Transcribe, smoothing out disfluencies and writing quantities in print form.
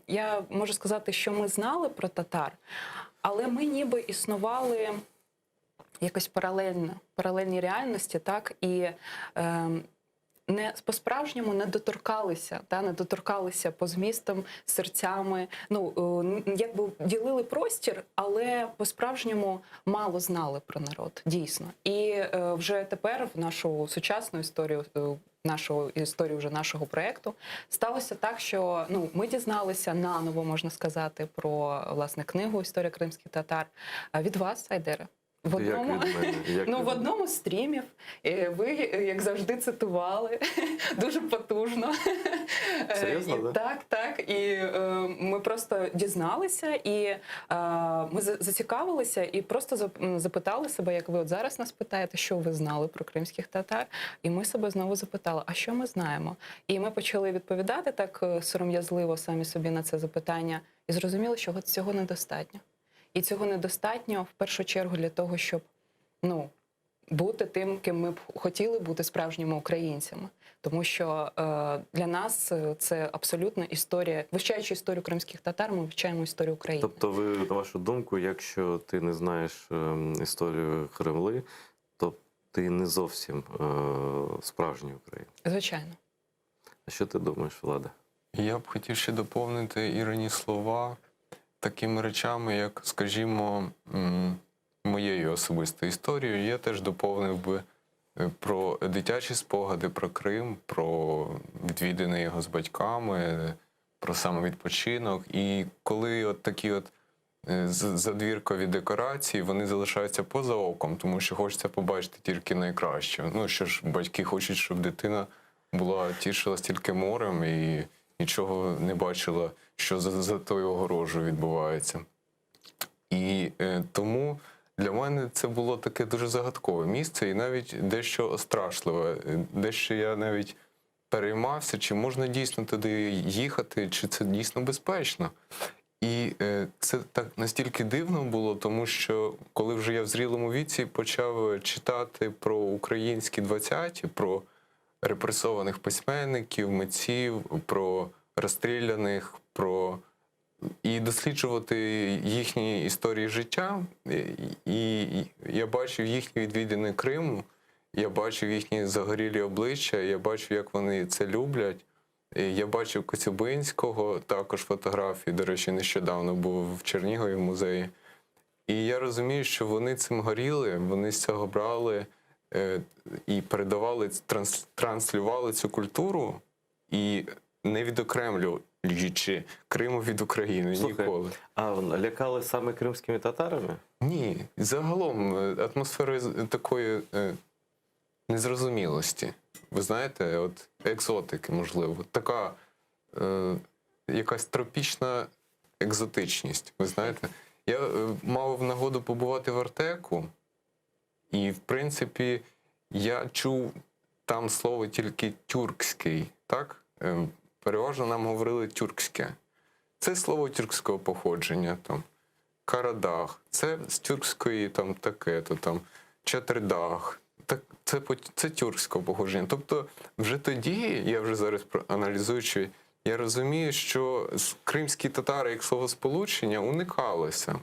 Я можу сказати, що ми знали про татар, але ми ніби існували якось паралельні реальності, так, і не по-справжньому не доторкалися, не доторкалися по змістам, серцями. Якби ділили простір, але по-справжньому мало знали про народ, дійсно. І вже тепер в нашу сучасну історію, вже нашого проєкту, сталося так, що ми дізналися наново, можна сказати, про, власне, книгу «Історія кримських татар» від вас, Айдере. В одному з стрімів ви, як завжди, цитували дуже потужно. Серйозно, так? Так. І ми просто дізналися, і ми зацікавилися, і просто запитали себе, як ви от зараз нас питаєте, що ви знали про кримських татар. І ми себе знову запитали, а що ми знаємо? І ми почали відповідати так сором'язливо самі собі на це запитання, і зрозуміли, що цього недостатньо. І цього недостатньо, в першу чергу, для того, щоб бути тим, ким ми б хотіли бути, справжніми українцями. Тому що для нас це абсолютно історія. Вивчаючи історію кримських татар, ми вивчаємо історію України. Тобто ви, на вашу думку, якщо ти не знаєш історію Кремли, то ти не зовсім справжній українець? Звичайно. А що ти думаєш, Влада? Я б хотів ще доповнити Ірині слова такими речами, як, скажімо, моєю особистою історією. Я теж доповнив би про дитячі спогади про Крим, про відвідини його з батьками, про самовідпочинок. І коли от такі задвіркові декорації, вони залишаються поза оком, тому що хочеться побачити тільки найкраще. Що ж, батьки хочуть, щоб дитина тішилась тільки морем і нічого не бачила, що за тою огорожею відбувається. І тому для мене це було таке дуже загадкове місце і навіть дещо страшливе. Дещо я навіть переймався, чи можна дійсно туди їхати, чи це дійсно безпечно. І це так настільки дивно було, тому що коли вже я в зрілому віці почав читати про українські 20-ті, про репресованих письменників, митців, про розстріляних, і досліджувати їхні історії життя. І я бачив їхні відвідини Криму, я бачив їхні загорілі обличчя, я бачив, як вони це люблять. Я бачив Коцюбинського, також фотографії, до речі, нещодавно був в Чернігові в музеї. І я розумію, що вони цим горіли, вони з цього брали і передавали, транслювали цю культуру і не відокремлюючи Криму від України. Слухай, ніколи. А лякали саме кримськими татарами? Ні, загалом атмосфера такої незрозумілості. Ви знаєте, от екзотики, можливо. Така якась тропічна екзотичність. Ви знаєте, я мав нагоду побувати в Артеку, і, в принципі, я чув там слово тільки «тюркський», так? Переважно нам говорили «тюркське». Це слово тюркського походження, там, «карадах», це з тюркської, там, таке-то, там, «четирдах», це тюркського походження. Тобто, вже тоді, я вже зараз аналізуючи, я розумію, що кримські татари як словосполучення уникалося.